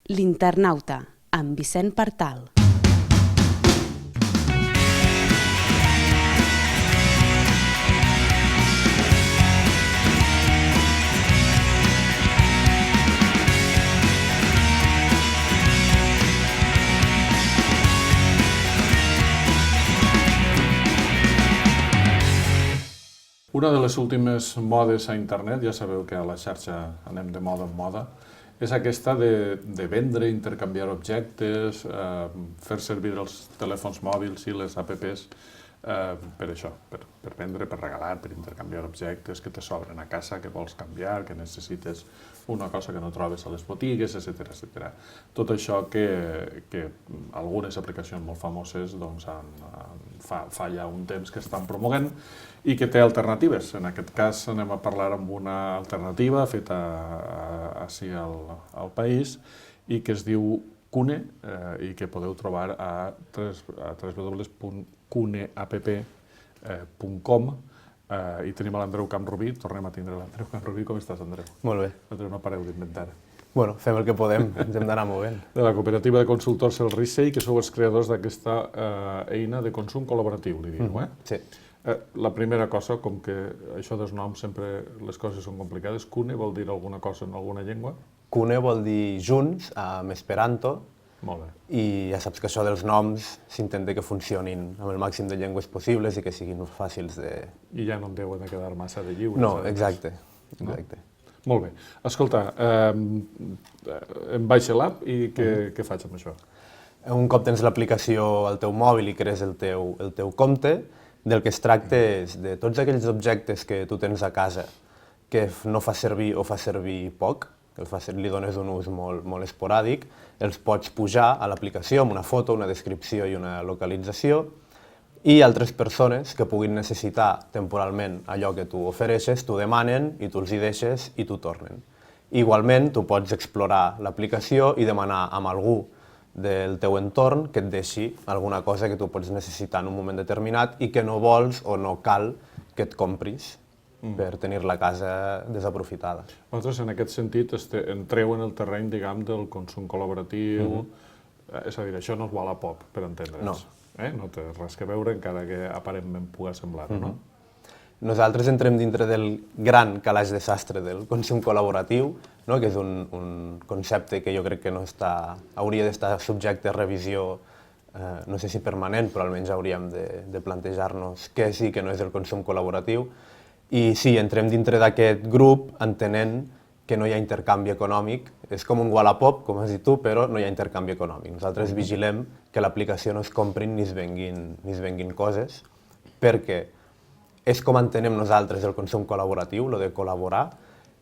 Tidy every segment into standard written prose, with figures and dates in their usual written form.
L'Internauta, amb Vicent Partal. Una de les últimes modes a internet, ja sabeu que a la xarxa anem de moda en moda, és aquesta de vendre, intercanviar objectes, fer servir els telèfons mòbils i les apps per això, per vendre, per regalar, per intercanviar objectes que te sobren a casa, que vols canviar, que necessites una cosa que no trobes a les botigues, etc. Tot això que algunes aplicacions molt famoses fa ja un temps que estan promovent i que té alternatives. En aquest cas anem a parlar amb una alternativa feta ací al país i que es diu Cune i que podeu trobar a www.cuneapp.com i tenim l'Andreu Camprubí, tornem a tindre l'Andreu Camprubí. Com estàs, Andreu? Molt bé. Andreu, no pareu d'inventar. Bueno, fem el que podem, ens hem d'anar movent. De la cooperativa de consultors El Rissei, que sou els creadors d'aquesta eina de consum col·laboratiu, li diu, Sí. La primera cosa, com que això dels noms sempre les coses són complicades, Cune vol dir alguna cosa en alguna llengua? Cune vol dir junts, en esperanto, Molt bé. i ja saps que això dels noms s'intenta que funcionin amb el màxim de llengües possibles i que siguin fàcils de... I ja no en deuen de quedar massa de lliures. No, exacte. Molt bé. Escolta, em baixa l'app i què faig amb això? Un cop tens l'aplicació al teu mòbil i crees el teu compte, del que es tracta és de tots aquells objectes que tu tens a casa que no fa servir o fa servir poc, que li dones un ús molt esporàdic, els pots pujar a l'aplicació amb una foto, una descripció i una localització, i altres persones que puguin necessitar temporalment allò que tu ofereixes, t'ho demanen i tu els hi deixes i t'ho tornen. Igualment, tu pots explorar l'aplicació i demanar a algú del teu entorn que et deixi alguna cosa que tu pots necessitar en un moment determinat i que no vols o no cal que et compris per tenir la casa desaprofitada. Vosaltres, en aquest sentit, entreu en el terreny, diguem, del consum col·laboratiu, és a dir, això no és Wallapop, per entendre'ns. No. No té res que veure, encara que aparentment pugui semblar-ho, no? Nosaltres entrem dintre del gran calaix de sastre del consum col·laboratiu, que és un concepte que jo crec que hauria d'estar subjecte a revisió, no sé si permanent, però almenys hauríem de plantejar-nos què sí que no és el consum col·laboratiu. I sí, entrem dintre d'aquest grup entenent que no hi ha intercanvi econòmic. És com un Wallapop, com has dit tu, però no hi ha intercanvi econòmic. Nosaltres vigilem que l'aplicació no es comprin ni es venguin coses, perquè és com entenem nosaltres el consum col·laboratiu, el de col·laborar,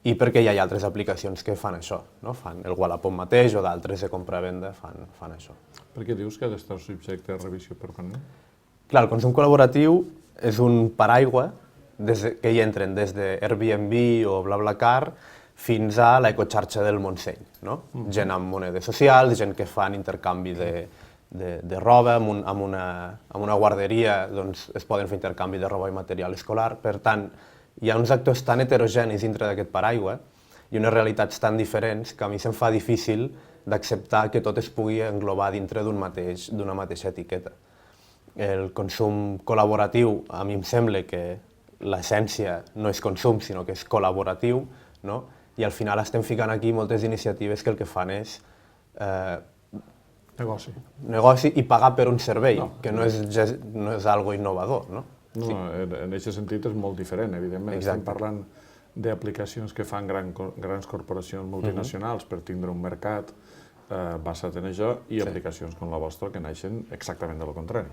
i perquè hi ha altres aplicacions que fan això, fan el Wallapop mateix o d'altres de compra-venda fan això. Per què dius que ha d'estar subjecte a revisió permanent? Clar, el consum col·laboratiu és un paraigua que hi entren des de Airbnb o BlaBlaCar fins a l'ecoxarxa del Montseny. Gent amb monedes socials, gent que fan intercanvi de roba, amb una guarderia es poden fer intercanvi de roba i material escolar. Per tant, hi ha uns actors tan heterogenis dintre d'aquest paraigua i unes realitats tan diferents que a mi se'm fa difícil d'acceptar que tot es pugui englobar dintre d'una mateixa etiqueta. El consum col·laboratiu, a mi em sembla que l'essència no és consum, sinó que és col·laboratiu, i al final estem ficant aquí moltes iniciatives que el que fan és negoci i pagar per un servei, que no és algo innovador. No, en aquest sentit és molt diferent, evidentment. Estem parlant d'aplicacions que fan grans corporacions multinacionals per tindre un mercat basat en això i aplicacions com la vostra que naixen exactament del contrari.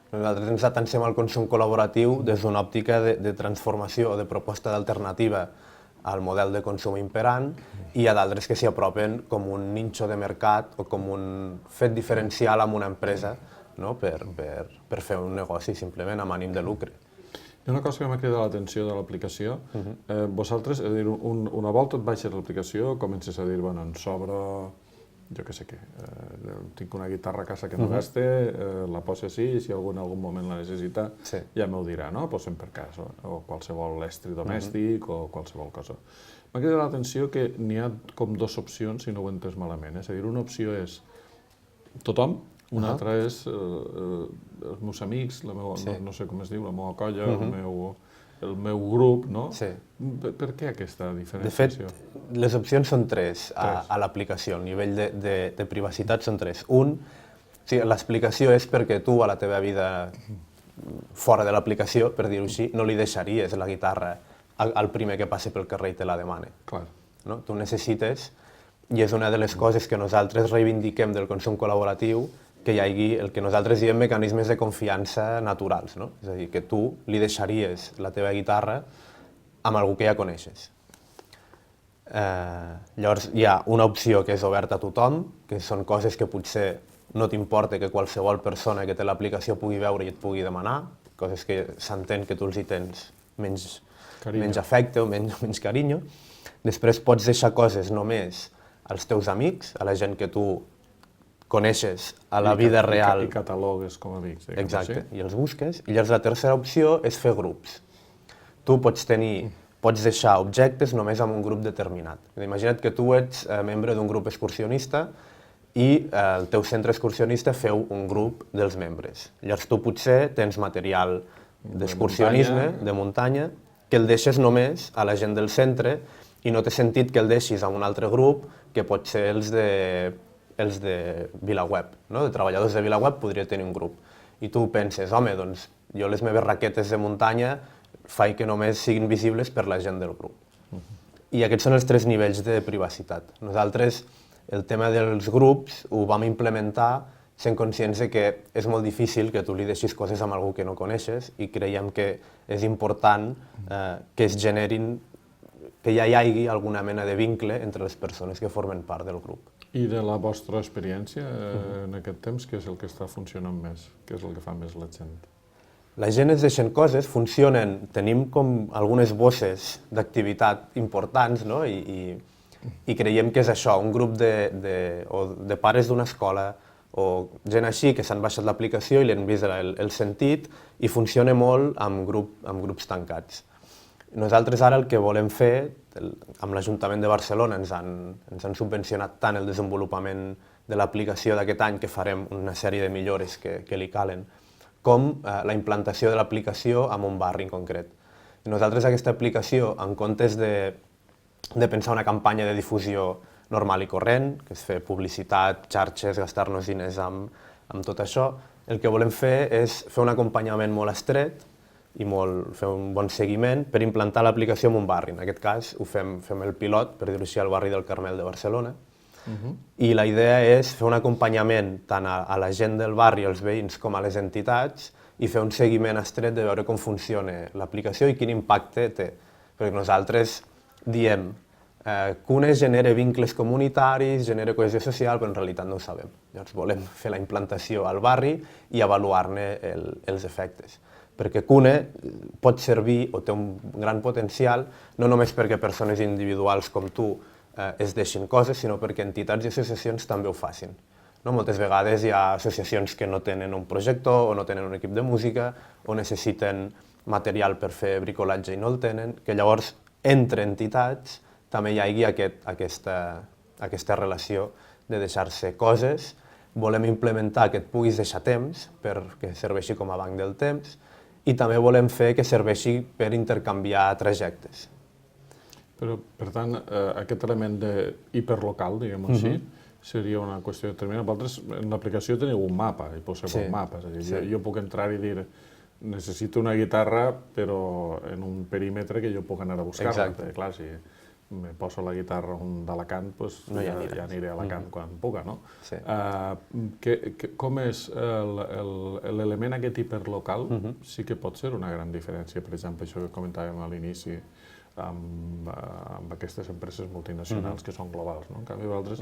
Nosaltres ens atansem al consum col·laboratiu des d'una òptica de transformació o de proposta d'alternativa al model de consum imperant i hi ha d'altres que s'hi apropen com un ninxo de mercat o com un fet diferencial amb una empresa per fer un negoci simplement amb ànim de lucre. Hi ha una cosa que m'ha cridat l'atenció de l'aplicació. Vosaltres, és a dir, una volta et baixes l'aplicació, comences a dir, bueno, em sobra, jo què sé què, tinc una guitarra a casa que no gaste, la poso així i si algú en algun moment la necessita ja m'ho dirà, no? Posem per cas, o qualsevol estri domèstic o qualsevol cosa. M'ha cridat l'atenció que n'hi ha com dues opcions, si no ho he entès malament. És a dir, una opció és tothom, una altra és els meus amics, no sé com es diu, la meva colla, el meu grup, no? Sí. Per què aquesta De diferenciació? fet, les opcions són tres a l'aplicació, el nivell de privacitat són tres. Un, l'explicació és perquè tu a la teva vida fora de l'aplicació, per dir-ho així, no li deixaries la guitarra al primer que passi pel carrer i te la demane. Clar. No? Tu necessites, i és una de les coses que nosaltres reivindiquem del consum col·laboratiu, que hi hagi el que nosaltres diem mecanismes de confiança naturals, no? És a dir, que tu li deixaries la teva guitarra amb algú que ja coneixes. Llavors hi ha una opció que és oberta a tothom, que són coses que potser no t'importa que qualsevol persona que té l'aplicació pugui veure i et pugui demanar, coses que s'entén que tu els hi tens menys afecte o menys carinyo. Després pots deixar coses només als teus amics, a la gent que tu coneixes a la vida real. I catalogues com a amics. Exacte, i els busques. I llavors la tercera opció és fer grups. Tu pots deixar objectes només amb un grup determinat. Imagina't que tu ets membre d'un grup excursionista i el teu centre excursionista feu un grup dels membres. Llavors tu potser tens material d'excursionisme, de muntanya, que el deixes només a la gent del centre i no té sentit que el deixis a un altre grup que pot ser els de VilaWeb, no? De treballadors de VilaWeb podria tenir un grup. I tu penses, home, doncs jo les meves raquetes de muntanya faig que només siguin visibles per la gent del grup. I aquests són els tres nivells de privacitat. Nosaltres el tema dels grups ho vam implementar sent conscients de que és molt difícil que tu li deixis coses amb algú que no coneixes i creiem que és important que es generin, que ja hi hagi alguna mena de vincle entre les persones que formen part del grup. I de la vostra experiència en aquest temps, què és el que està funcionant més? Què és el que fa més la gent? La gent es deixen coses, funcionen, tenim com algunes bosses d'activitat importants, no? I creiem que és això, un grup de pares d'una escola o gent així que s'han baixat l'aplicació i li han vist el sentit i funciona molt amb grups tancats. Nosaltres ara el que volem fer, amb l'Ajuntament de Barcelona ens han subvencionat tant el desenvolupament de l'aplicació d'aquest any que farem una sèrie de millores que li calen, com la implantació de l'aplicació en un barri en concret. Nosaltres aquesta aplicació, en comptes de pensar una campanya de difusió normal i corrent, que és fer publicitat, xarxes, gastar-nos diners amb tot això, el que volem fer és fer un acompanyament molt estret i fer un bon seguiment per implantar l'aplicació en un barri. En aquest cas fem el pilot, per dir-ho així, al barri del Carmel de Barcelona. I la idea és fer un acompanyament tant a la gent del barri, als veïns, com a les entitats i fer un seguiment estret de veure com funciona l'aplicació i quin impacte té. Perquè nosaltres diem que una genera vincles comunitaris, genera cohesió social, però en realitat no ho sabem. Llavors volem fer la implantació al barri i avaluar-ne els efectes. Perquè Cune pot servir o té un gran potencial, no només perquè persones individuals com tu es deixin coses, sinó perquè entitats i associacions també ho facin. Moltes vegades hi ha associacions que no tenen un projector o no tenen un equip de música o necessiten material per fer bricolatge i no el tenen, que llavors entre entitats també hi hagi aquesta relació de deixar-se coses. Volem implementar que et puguis deixar temps perquè serveixi com a banc del temps i també volem fer que serveixi per intercanviar trajectes. Però, per tant, aquest element d'hiperlocal, diguem-ho així, seria una qüestió determinada. Vosaltres en l'aplicació teniu un mapa, i poseu un mapa. És a dir, jo puc entrar i dir necessito una guitarra, però en un perímetre que jo puc anar a buscar-la. Clar, si me poso la guitarra d'Alacant, ja aniré a Alacant quan puga, no? Com és l'element aquest hiperlocal? Sí que pot ser una gran diferència, per exemple, això que comentàvem a l'inici, amb aquestes empreses multinacionals que són globals. En canvi, vosaltres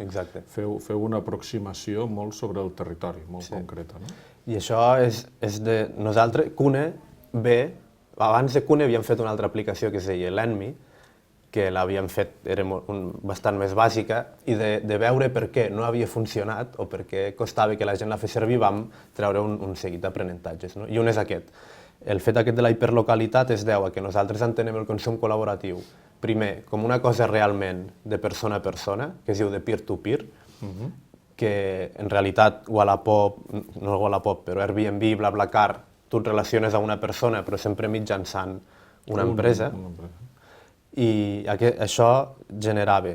feu una aproximació molt sobre el territori, molt concreta. I això és de nosaltres. Cune ve, abans de Cune havíem fet una altra aplicació que es deia Lend.me, que l'havíem fet, era bastant més bàsica, i de veure per què no havia funcionat o per què costava que la gent la fes servir, vam treure un seguit d'aprenentatges. I un és aquest. el fet aquest de la hiperlocalitat es deu a que nosaltres entenem el consum col·laboratiu, primer, com una cosa realment de persona a persona, que es diu de peer-to-peer, que en realitat Wallapop, no Wallapop, però Airbnb, BlaBlaCar, tu et relaciones a una persona però sempre mitjançant una empresa, i això generava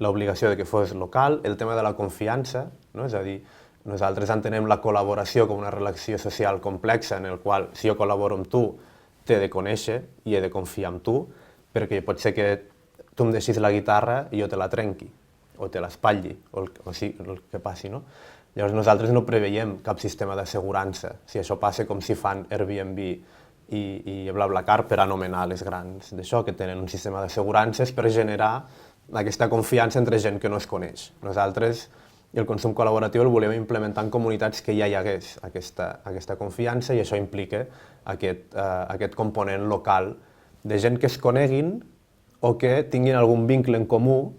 l'obligació de que fos local, el tema de la confiança, no? És a dir, nosaltres entenem la col·laboració com una relació social complexa en el qual si jo col·laboro amb tu t'he de conèixer i he de confiar en tu, perquè pot ser que tu em deixis la guitarra i jo te la trenqui, o te l'espatlli, o el que passi, no? Llavors nosaltres no preveiem cap sistema d'assegurança, si això passa com si fan Airbnb i BlaBlaCar per anomenar les grans d'això, que tenen un sistema d'assegurances per generar aquesta confiança entre gent que no es coneix. Nosaltres el consum col·laboratiu el volem implementar en comunitats que ja hi hagués aquesta confiança i això implica aquest component local de gent que es coneguin o que tinguin algun vincle en comú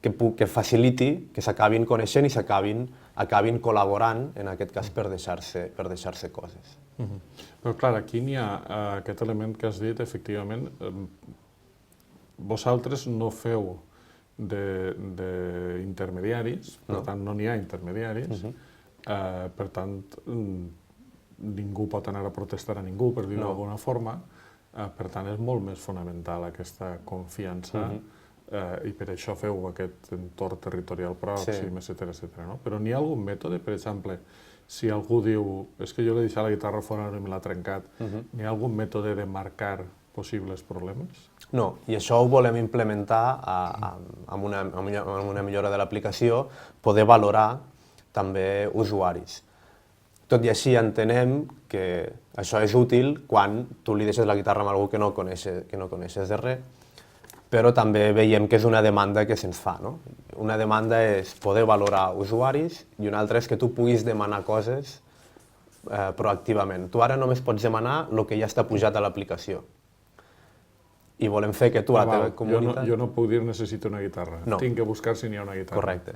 que faciliti que s'acabin coneixent i acabin col·laborant, en aquest cas per deixar-se coses. Però clar, aquí n'hi ha aquest element que has dit, efectivament, vosaltres no feu d'intermediaris, per tant no n'hi ha intermediaris, per tant ningú pot anar a protestar a ningú, per dir-ho d'alguna forma, per tant és molt més fonamental aquesta confiança i per això feu aquest entorn territorial pròxim, etcètera. Però n'hi ha algun mètode, per exemple, si algú diu és que jo l'he deixat la guitarra fora i me l'ha trencat, n'hi ha algun mètode de marcar possibles problemes? No, i això ho volem implementar amb una millora de l'aplicació, poder valorar també usuaris. Tot i així entenem que això és útil quan tu li deixes la guitarra a algú que no coneixes de res, però també veiem que és una demanda que se'ns fa. Una demanda és poder valorar usuaris i una altra és que tu puguis demanar coses proactivament. Tu ara només pots demanar el que ja està pujat a l'aplicació. I volem fer que tu a la teva comunitat... Jo no puc dir necessito una guitarra, tinc que buscar si n'hi ha una guitarra. Correcte.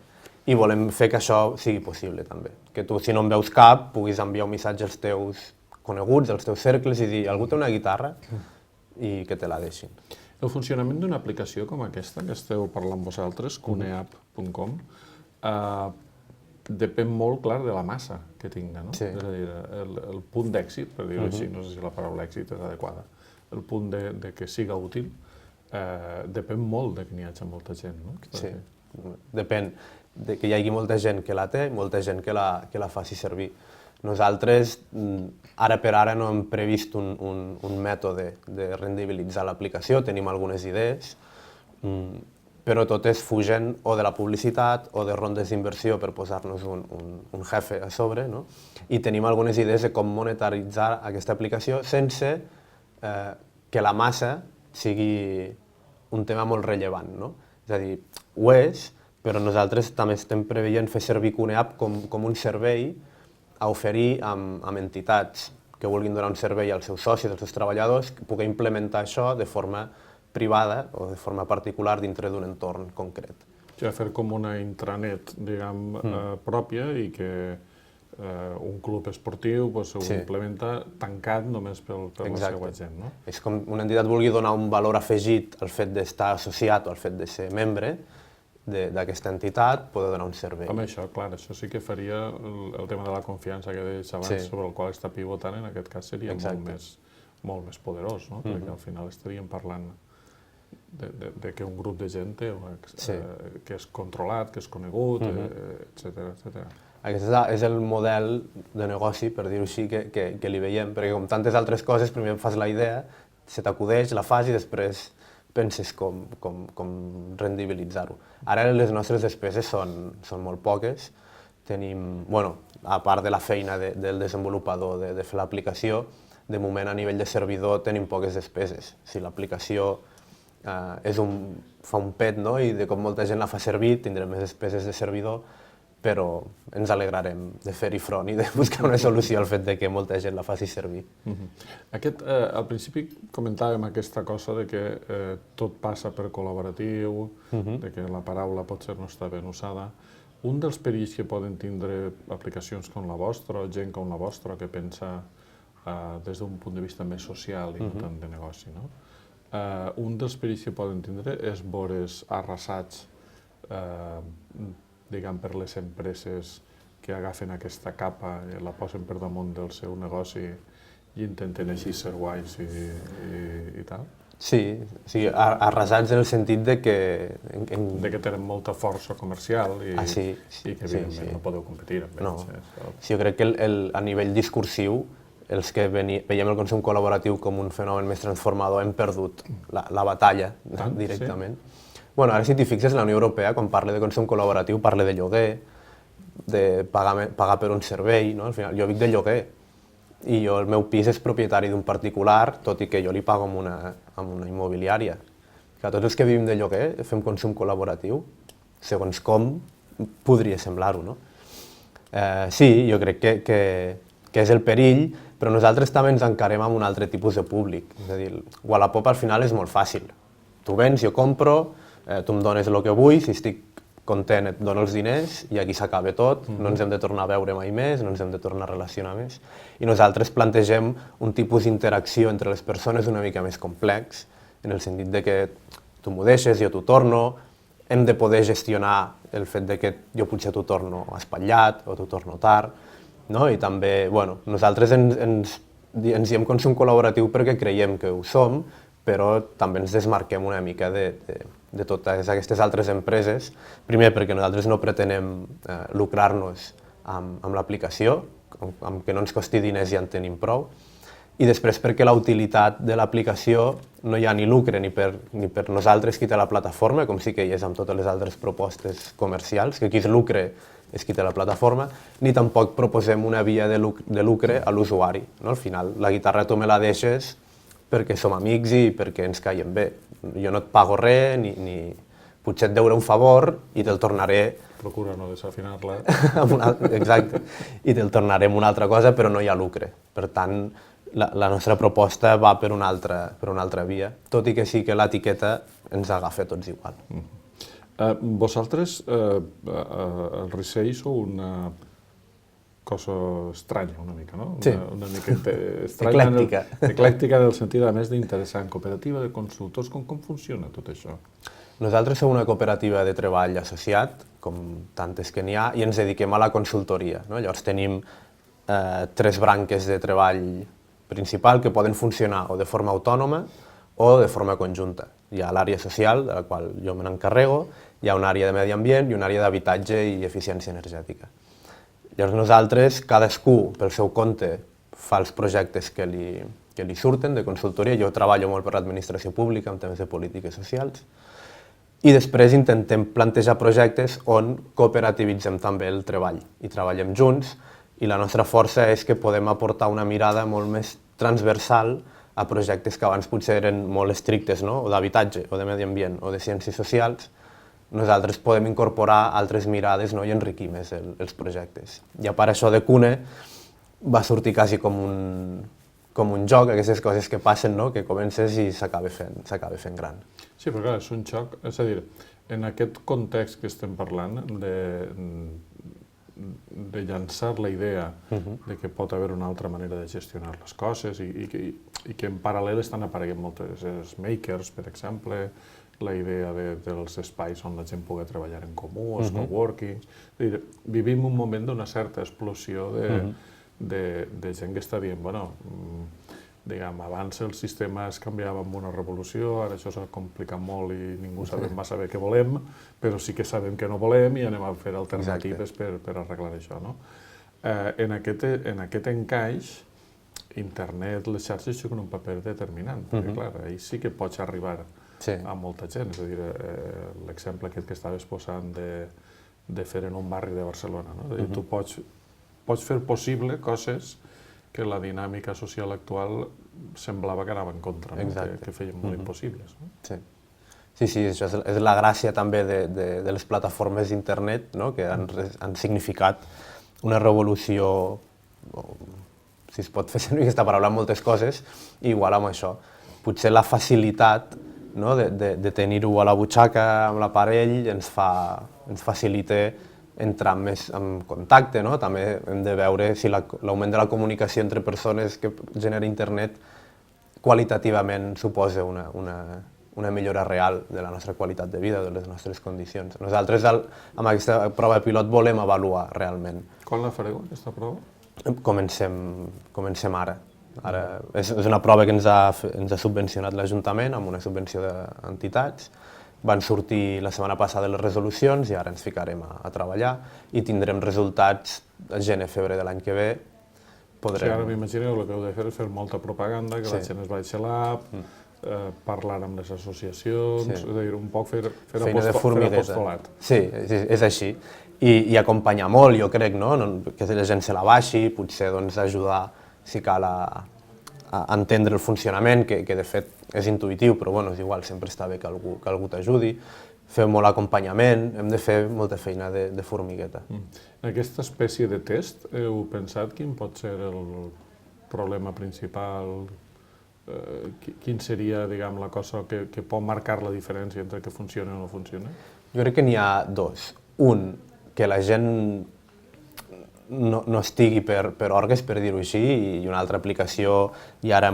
I volem fer que això sigui possible també. Que tu, si no en veus cap, puguis enviar un missatge als teus coneguts, als teus cercles i dir algú té una guitarra i que te la deixin. El funcionament d'una aplicació com aquesta, que esteu parlant vosaltres, cuneapp.com, depèn molt, clar, de la massa que tinga, no? És a dir, el punt d'èxit, per dir-ho així, no sé si la paraula èxit és adequada, el punt de que siga útil, depèn molt de que n'hi hagi molta gent, no? Sí, depèn de que hi hagi molta gent que la té i molta gent que la faci servir. Nosaltres, ara per ara, no hem previst un mètode de rendibilitzar l'aplicació, tenim algunes idees, però totes fugen o de la publicitat o de rondes d'inversió per posar-nos un jefe a sobre, i tenim algunes idees de com monetaritzar aquesta aplicació sense que la massa sigui un tema molt rellevant. És a dir, ho és, però nosaltres també estem preveient fer servir Cuneapp com un servei a oferir amb entitats que vulguin donar un servei als seus socis, als seus treballadors, que pugui implementar això de forma privada o de forma particular dintre d'un entorn concret. Ja fer com una intranet, diguem, pròpia i que un club esportiu ho implementa tancat només per la seva gent, no? És com una entitat vulgui donar un valor afegit al fet d'estar associat o al fet de ser membre d'aquesta entitat, poder donar un servei. Amb això, clar, això sí que faria el tema de la confiança que deies abans, sobre el qual està pivotant, en aquest cas seria molt més poderós, no? Perquè al final estaríem parlant de que un grup de gent que és controlat, que és conegut, etcètera. Aquest és el model de negoci, per dir-ho així, que li veiem, perquè com tantes altres coses, primer fas la idea, se t'acudeix, la fas i després penses com rendibilitzar-ho. Ara les nostres despeses són molt poques. Tenim, a part de la feina del desenvolupador de fer l'aplicació, de moment a nivell de servidor tenim poques despeses. Si l'aplicació fa un pet i de com molta gent la fa servir, tindrem més despeses de servidor, però ens alegrarem de fer-hi front i de buscar una solució al fet que molta gent la faci servir. Al principi comentàvem aquesta cosa de que tot passa per col·laboratiu, de que la paraula potser no està ben usada. Un dels perills que poden tindre aplicacions com la vostra o gent com la vostra que pensa des d'un punt de vista més social i no tant de negoci, no? Un dels perills que poden tindre és veure's arrasats, diguem, per les empreses que agafen aquesta capa i la posen per damunt del seu negoci i intenten així ser guais i tal. Sí, arrasats en el sentit de que... De que tenen molta força comercial i que evidentment no podeu competir amb ells. Sí, jo crec que a nivell discursiu, els que veiem el consum col·laboratiu com un fenomen més transformador hem perdut la batalla directament. Bueno, ara si t'hi fixes, la Unió Europea, quan parla de consum col·laboratiu, parla de lloguer, de pagar per un servei, no? Al final, jo vic de lloguer i el meu pis és propietari d'un particular, tot i que jo li pago amb una immobiliària. Que tots els que vivim de lloguer fem consum col·laboratiu, segons com podria semblar-ho, no? Sí, jo crec que és el perill, però nosaltres també ens encarem amb un altre tipus de públic. És a dir, Wallapop al final és molt fàcil. Tu vens, jo compro, tu em dones el que vull, si estic content et dono els diners i aquí s'acaba tot, no ens hem de tornar a veure mai més, no ens hem de tornar a relacionar més. I nosaltres plantegem un tipus d'interacció entre les persones una mica més complex, en el sentit de que tu m'ho deixes, jo t'ho torno, hem de poder gestionar el fet de que jo potser t'ho torno espatllat o t'ho torno tard, no? I també, bueno, nosaltres ens diem consum col·laboratiu perquè creiem que ho som, però també ens desmarquem una mica de totes aquestes altres empreses. Primer, perquè nosaltres no pretenem lucrar-nos amb l'aplicació, amb que no ens costi diners ja en tenim prou, i després perquè la utilitat de l'aplicació no hi ha ni lucre ni per nosaltres qui té la plataforma, com sí que hi és amb totes les altres propostes comercials, que qui es lucre és qui té la plataforma, ni tampoc proposem una via de lucre a l'usuari. Al final, la guitarra tu me la deixes perquè som amics i perquè ens caiem bé. Jo no et pago res, ni potser et deuré un favor i te'l tornaré... Procura no desafinar-la. Exacte. I te'l tornaré amb una altra cosa, però no hi ha lucre. Per tant, la nostra proposta va per una altra via, tot i que sí que l'etiqueta ens agafa tots igual. Vosaltres, el Resell, sou una cosa estranya una mica, no? Sí. Una miqueta estranya. Eclèctica. Eclèctica en el sentit, a més, d'interessar en cooperativa de consultors. Com funciona tot això? Nosaltres som una cooperativa de treball associat, com tantes que n'hi ha, i ens dediquem a la consultoria. Llavors tenim 3 branques de treball principal que poden funcionar o de forma autònoma o de forma conjunta. Hi ha l'àrea social, de la qual jo me n'encarrego, hi ha una àrea de medi ambient i una àrea d'habitatge i eficiència energètica. Llavors nosaltres, cadascú pel seu compte, fa els projectes que li surten de consultoria. Jo treballo molt per l'administració pública en temes de polítiques socials. I després intentem plantejar projectes on cooperativitzem també el treball i treballem junts, i la nostra força és que podem aportar una mirada molt més transversal a projectes que abans potser eren molt estrictes, no? O d'habitatge, o de medi ambient, o de ciències socials. Nosaltres podem incorporar altres mirades, no? I enriquir més els projectes. I a part això de Cune va sortir quasi com un joc, aquestes coses que passen, no? Que comences i s'acaba fent gran. Sí, però clar, és un xoc, és a dir, en aquest context que estem parlant de llançar la idea de que pot haver una altra manera de gestionar les coses i que en paral·lel estan apareguent moltes makers, per exemple, la idea dels espais on la gent pugui treballar en comú, els coworkings. Vivim un moment d'una certa explosió de gent que està dient, bueno, diguem, abans el sistema es canviava amb una revolució, ara això s'ha complicat molt i ningú sabem massa bé què volem, però sí que sabem què no volem i anem a fer alternatives per arreglar això, no? En aquest encaix, internet, les xarxes juguen un paper determinant, perquè clar, ahir sí que pots arribar a molta gent, és a dir, l'exemple aquest que estaves posant de fer en un barri de Barcelona, no? Tu pots fer possible coses que la dinàmica social actual semblava que anava en contra, que feien molt impossibles. Sí, això és la gràcia també de les plataformes d'internet, que han significat una revolució, si es pot fer servir aquesta paraula en moltes coses, igual amb això. Potser la facilitat de tenir-ho a la butxaca amb l'aparell ens facilita entrar més en contacte, no? També hem de veure si l'augment de la comunicació entre persones que genera internet qualitativament suposa una millora real de la nostra qualitat de vida, de les nostres condicions. Nosaltres amb aquesta prova pilot volem avaluar realment. Quan la fareu, aquesta prova? Comencem ara. És una prova que ens ha subvencionat l'Ajuntament amb una subvenció d'entitats. Van sortir la setmana passada les resolucions i ara ens ficarem a treballar i tindrem resultats a gener-febrer de l'any que ve. Sí, ara m'imagino que el que heu de fer és fer molta propaganda, que la gent es baixi a l'app, parlar amb les associacions, és a dir, un poc fer apostolat. Sí, és així. I acompanyar molt, jo crec, que la gent se la baixi, potser ajudar, si cal, a entendre el funcionament, que de fet és intuïtiu, però és igual, sempre està bé que algú t'ajudi. Fer molt acompanyament, hem de fer molta feina de formigueta. En aquesta espècie de test, heu pensat quin pot ser el problema principal? Quin seria, diguem, la cosa que pot marcar la diferència entre que funciona o no funciona? Jo crec que n'hi ha dos. Un, que la gent no estigui per orgues, per dir-ho així, i una altra aplicació, i ara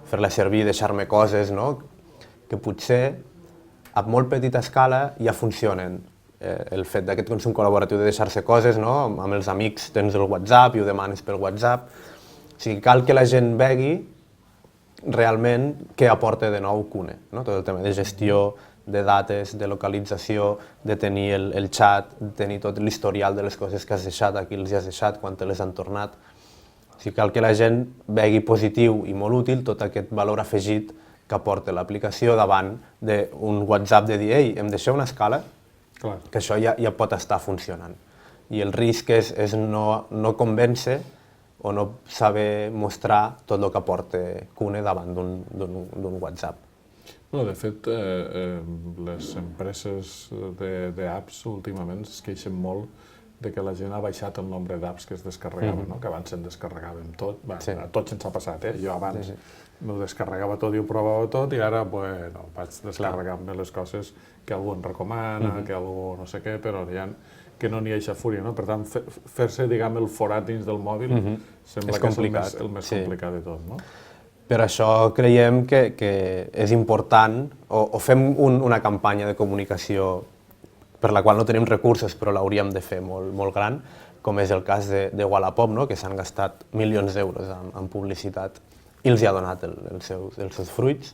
fer-la servir i deixar-me coses, que potser a molt petita escala ja funcionen. El fet d'aquest consum col·laboratiu de deixar-se coses, amb els amics tens el WhatsApp i ho demanes per WhatsApp. O sigui, cal que la gent vegi realment què aporta de nou Kune. Tot el tema de gestió, de dates, de localització, de tenir el xat, de tenir tot l'historial de les coses que has deixat, a qui els has deixat, quan te les han tornat. O sigui, cal que la gent vegi positiu i molt útil tot aquest valor afegit que aporta l'aplicació davant d'un WhatsApp de dir «Ei, em deixeu una escala?» que això ja pot estar funcionant. I el risc és no convèncer o no saber mostrar tot el que aporta Kune davant d'un WhatsApp. De fet, les empreses d'apps últimament es queixen molt de que la gent ha baixat el nombre d'apps que es descarregaven, que abans se'n descarregàvem tot. A tots ens ha passat, jo abans m'ho descarregava tot i ho provava tot i ara vaig descarregar-me les coses que algú em recomana, que algú no sé què, però que no n'hi ha eixa fúria. Per tant, fer-se, diguem, el forat dins del mòbil sembla que és el més complicat de tot. Per això creiem que és important, o fem una campanya de comunicació per la qual no tenim recursos però l'hauríem de fer molt gran, com és el cas de Wallapop, que s'han gastat milions d'euros en publicitat i els ha donat els seus fruits,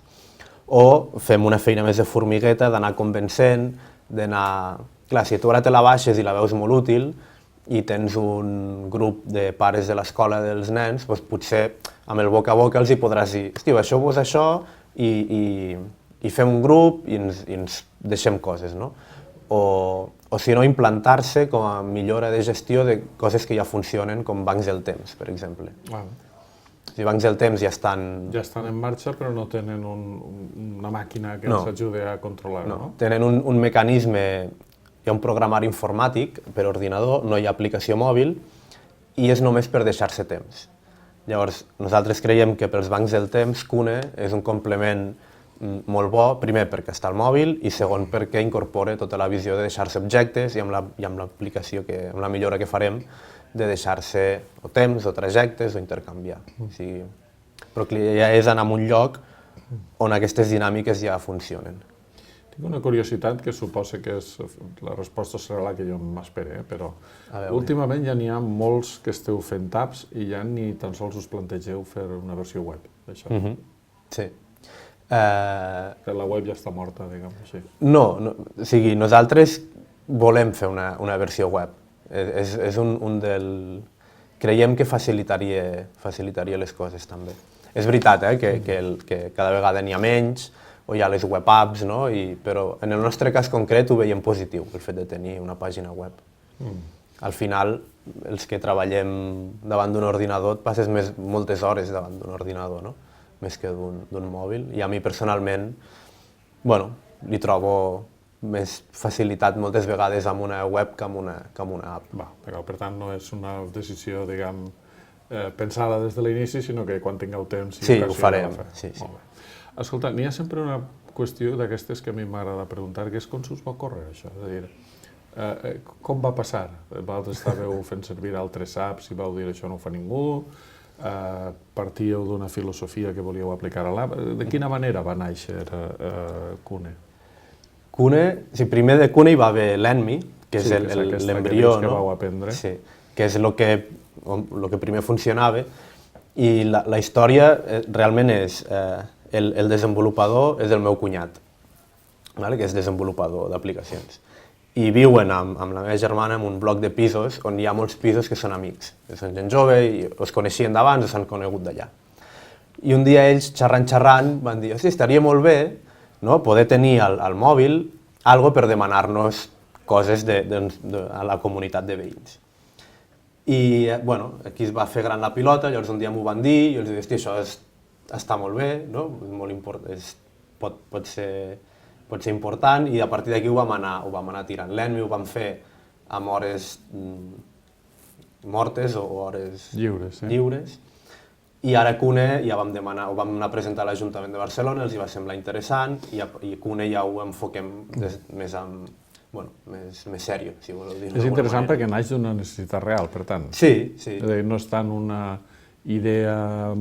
o fem una feina més de formigueta, d'anar convencent, d'anar... Clar, si tu ara te la baixes i la veus molt útil, i tens un grup de pares de l'escola dels nens, potser amb el boca a boca els hi podràs dir «Hòstia, baixeu-vos això i fem un grup i ens deixem coses». O si no, implantar-se com a millora de gestió de coses que ja funcionen, com bancs del temps, per exemple. Si bancs del temps ja estan... Ja estan en marxa, però no tenen una màquina que els ajudi a controlar-ho, no? Tenen un mecanisme... Hi ha un programari informàtic per ordinador, no hi ha aplicació mòbil i és només per deixar-se temps. Llavors, nosaltres creiem que pels bancs del temps Kune és un complement molt bo, primer perquè està al mòbil i segon perquè incorpora tota la visió de deixar-se objectes i amb l'aplicació, amb la millora que farem, de deixar-se o temps o trajectes o intercanviar. Però ja és anar a un lloc on aquestes dinàmiques ja funcionen. Tinc una curiositat que suposa que la resposta serà la que jo m'espero, però últimament ja n'hi ha molts que esteu fent apps i ja ni tan sols us plantegeu fer una versió web d'això. Sí. La web ja està morta, diguem així. No, o sigui, nosaltres volem fer una versió web. És un del... Creiem que facilitaria les coses també. És veritat que cada vegada n'hi ha menys, o hi ha les web apps, però en el nostre cas concret ho veiem positiu, el fet de tenir una pàgina web. Al final, els que treballem davant d'un ordinador, et passes moltes hores davant d'un ordinador, més que d'un mòbil, i a mi personalment, li trobo més facilitat moltes vegades amb una web que amb una app. Per tant, no és una decisió, diguem, pensada des de l'inici, sinó que quan tingueu temps... Sí, ho farem. Escolta, n'hi ha sempre una qüestió d'aquestes que a mi m'agrada preguntar, que és com s'us va ocórrer això? És a dir, Com va passar? Vosaltres estàveu fent servir altres apps i vau dir això no ho fa ningú? Partíeu d'una filosofia que volíeu aplicar a l'app? De quina manera va néixer Kune? Kune, primer de Kune hi va haver l'Enmi, que és l'embrió, que vau aprendre. Sí, que és el que primer funcionava, i la història realment és, el desenvolupador és el meu cunyat, que és desenvolupador d'aplicacions. I viuen amb la meva germana en un bloc de pisos on hi ha molts pisos que són amics, que són gent jove i es coneixien d'abans o s'han conegut d'allà. I un dia ells, xerrant, van dir, estaria molt bé poder tenir al mòbil algo per demanar-nos coses a la comunitat de veïns. I aquí es va fer gran la pilota, llavors un dia m'ho van dir i els vaig dir, això està molt bé, pot ser important, i a partir d'aquí ho vam anar tirant. L'Enmi ho vam fer amb hores mortes o hores lliures, i ara Kune ja ho vam anar a presentar a l'Ajuntament de Barcelona, els hi va semblar interessant, i Kune ja ho enfoquem més sèrio, si voleu dir. És interessant perquè naix d'una necessitat real, per tant. Sí. No és tant una idea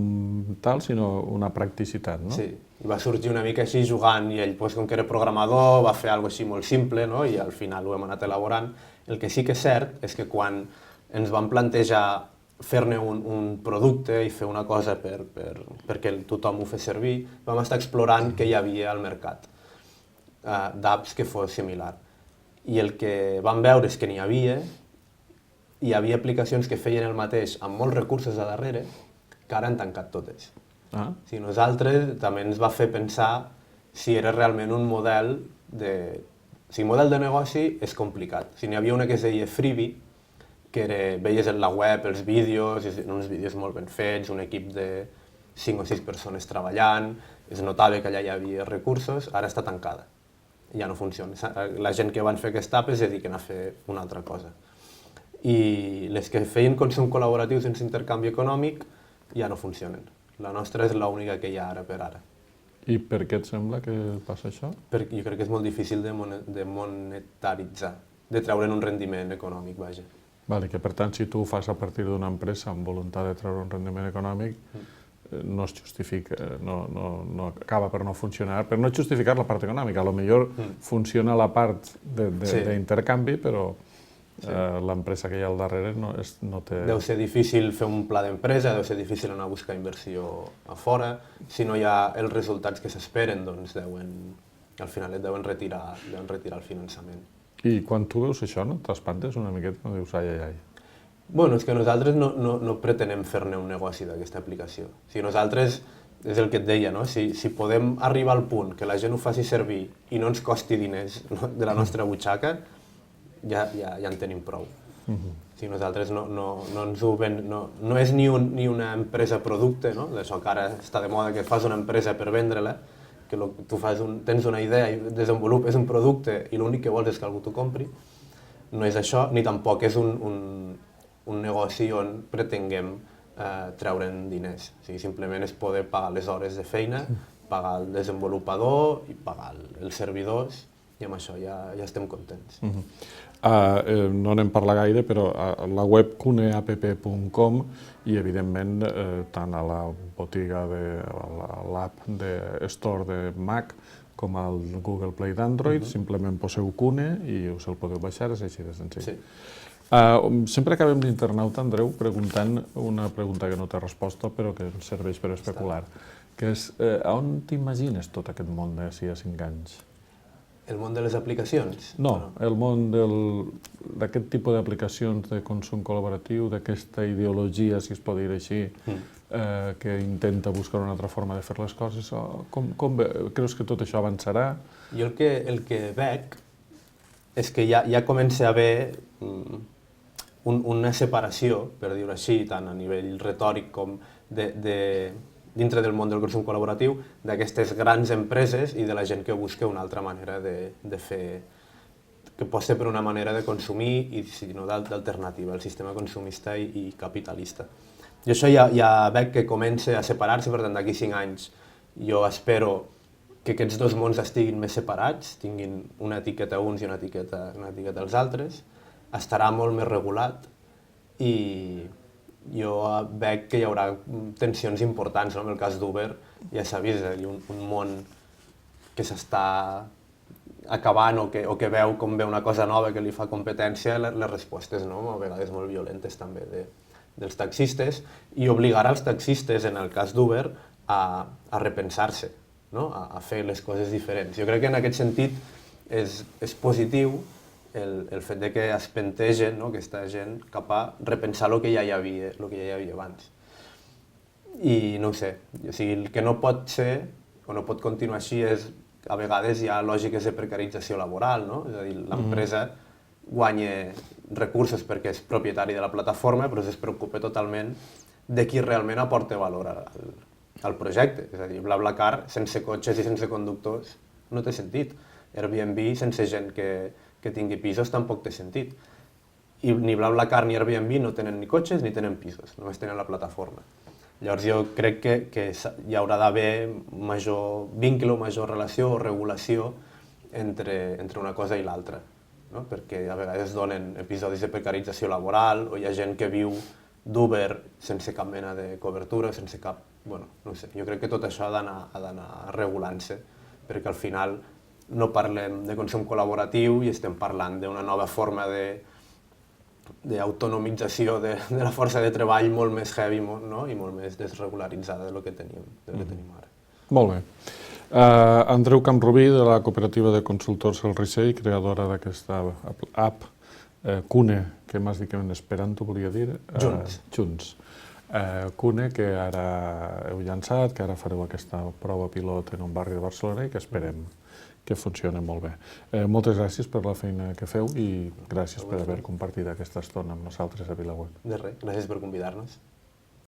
tal, sinó una practicitat, no? Sí, va sorgir una mica així jugant, i ell, com que era programador, va fer alguna cosa així molt simple, i al final ho hem anat elaborant. El que sí que és cert és que quan ens vam plantejar fer-ne un producte i fer una cosa perquè tothom ho fes servir, vam estar explorant què hi havia al mercat d'apps que fos similar. I el que vam veure és que n'hi hi havia aplicacions que feien el mateix amb molts recursos a darrere, que ara han tancat totes. Nosaltres també ens va fer pensar si era realment un model de... Si model de negoci és complicat. N'hi havia una que es deia Freebie, que veies en la web els vídeos, uns vídeos molt ben fets, un equip de 5 o 6 persones treballant, es notava que allà hi havia recursos, ara està tancada. Ja no funciona. La gent que van fer aquesta app es dediquen a fer una altra cosa. I les que feien consum col·laboratiu sense intercanvi econòmic ja no funcionen. La nostra és l'única que hi ha ara per ara. I per què et sembla que passa això? Perquè jo crec que és molt difícil de monetaritzar, de treure'n un rendiment econòmic, vaja. Vale, que per tant, si tu ho fas a partir d'una empresa amb voluntat de treure un rendiment econòmic, no es justifica, no acaba per no funcionar, per no justificar la part econòmica. Potser funciona la part d'intercanvi, però l'empresa que hi ha al darrere no té... Deu ser difícil fer un pla d'empresa, deu ser difícil anar a buscar inversió a fora. Si no hi ha els resultats que s'esperen, doncs al final et deuen retirar el finançament. I quan tu veus això, no t'espantes una miqueta, no dius ai, ai, ai? Bueno, és que nosaltres no pretenem fer-ne un negoci d'aquesta aplicació. Nosaltres, és el que et deia, si podem arribar al punt que la gent ho faci servir i no ens costi diners de la nostra butxaca, ja en tenim prou. Nosaltres no és ni una empresa producte, d'això que ara està de moda que fas una empresa per vendre-la, que tu tens una idea i desenvolupes un producte i l'únic que vols és que algú t'ho compri. No és això, ni tampoc és un negoci on pretenguem treure'n diners. Simplement és poder pagar les hores de feina, pagar el desenvolupador i pagar els servidors, i amb això ja estem contents. No n'hem parlat gaire, però a la web kuneapp.com i, evidentment, tant a la botiga de l'app de Store de Mac com al Google Play d'Android, simplement poseu Kune i us el podeu baixar, és així de senzill. Sempre acabem l'internauta, Andreu, preguntant una pregunta que no té resposta, però que ens serveix per especular, que és on t'imagines tot aquest món d'ací a 5 anys? El món de les aplicacions? No, el món d'aquest tipus d'aplicacions de consum col·laboratiu, d'aquesta ideologia, si es pot dir així, que intenta buscar una altra forma de fer les coses. Com creus que tot això avançarà? Jo el que veig és que ja comença a haver una separació, per dir-ho així, tant a nivell retòric com dintre del món del consum col·laboratiu, d'aquestes grans empreses i de la gent que busca una altra manera de fer, que pot ser per una manera de consumir i si no d'alternativa, el sistema consumista i capitalista. Jo això ja veig que comença a separar-se, per tant, d'aquí 5 anys jo espero que aquests dos mons estiguin més separats, tinguin una etiqueta uns i una etiqueta als altres, estarà molt més regulat i jo veig que hi haurà tensions importants, no? En el cas d'Uber ja s'ha vist, un món que s'està acabant o que veu com ve una cosa nova que li fa competència, les respostes, no? A vegades molt violentes també dels taxistes, i obligar els taxistes, en el cas d'Uber, a repensar-se, no? A fer les coses diferents. Jo crec que en aquest sentit és positiu el fet de que es pentegen, no? Aquesta gent cap a repensar el que ja hi havia abans. I no ho sé, o sigui, el que no pot ser o no pot continuar així és, a vegades hi ha lògiques de precarització laboral, no? És a dir, l'empresa guanya recursos perquè és propietari de la plataforma, però es preocupa totalment de qui realment aporta valor al projecte. És a dir, BlaBlaCar sense cotxes i sense conductors no té sentit. Airbnb sense gent que tingui pisos tampoc té sentit. I ni BlaBlaCar ni Airbnb no tenen ni cotxes ni tenen pisos, només tenen la plataforma. Llavors jo crec que hi haurà d'haver major vincle, major relació o regulació entre una cosa i l'altra, no? Perquè a vegades donen episodis de precarització laboral o hi ha gent que viu d'Uber sense cap mena de cobertura, sense cap... Bueno, no sé, jo crec que tot això ha d'anar regulant-se, perquè al final no parlem de consum col·laboratiu i estem parlant d'una nova forma d'autonomització de la força de treball molt més heavy, no? I molt més desregularitzada del que tenim ara. Molt bé. Andreu Camprubí, de la cooperativa de consultors El Rissell, creadora d'aquesta app Cune, que m'has dit que en Esperanto volia dir? Junts. Cune, que ara heu llançat, que ara fareu aquesta prova pilot en un barri de Barcelona i que esperem que funcioni molt bé. Moltes gràcies per la feina que feu i gràcies per haver compartit aquesta estona amb nosaltres a VilaWeb. De res, gràcies per convidar-nos.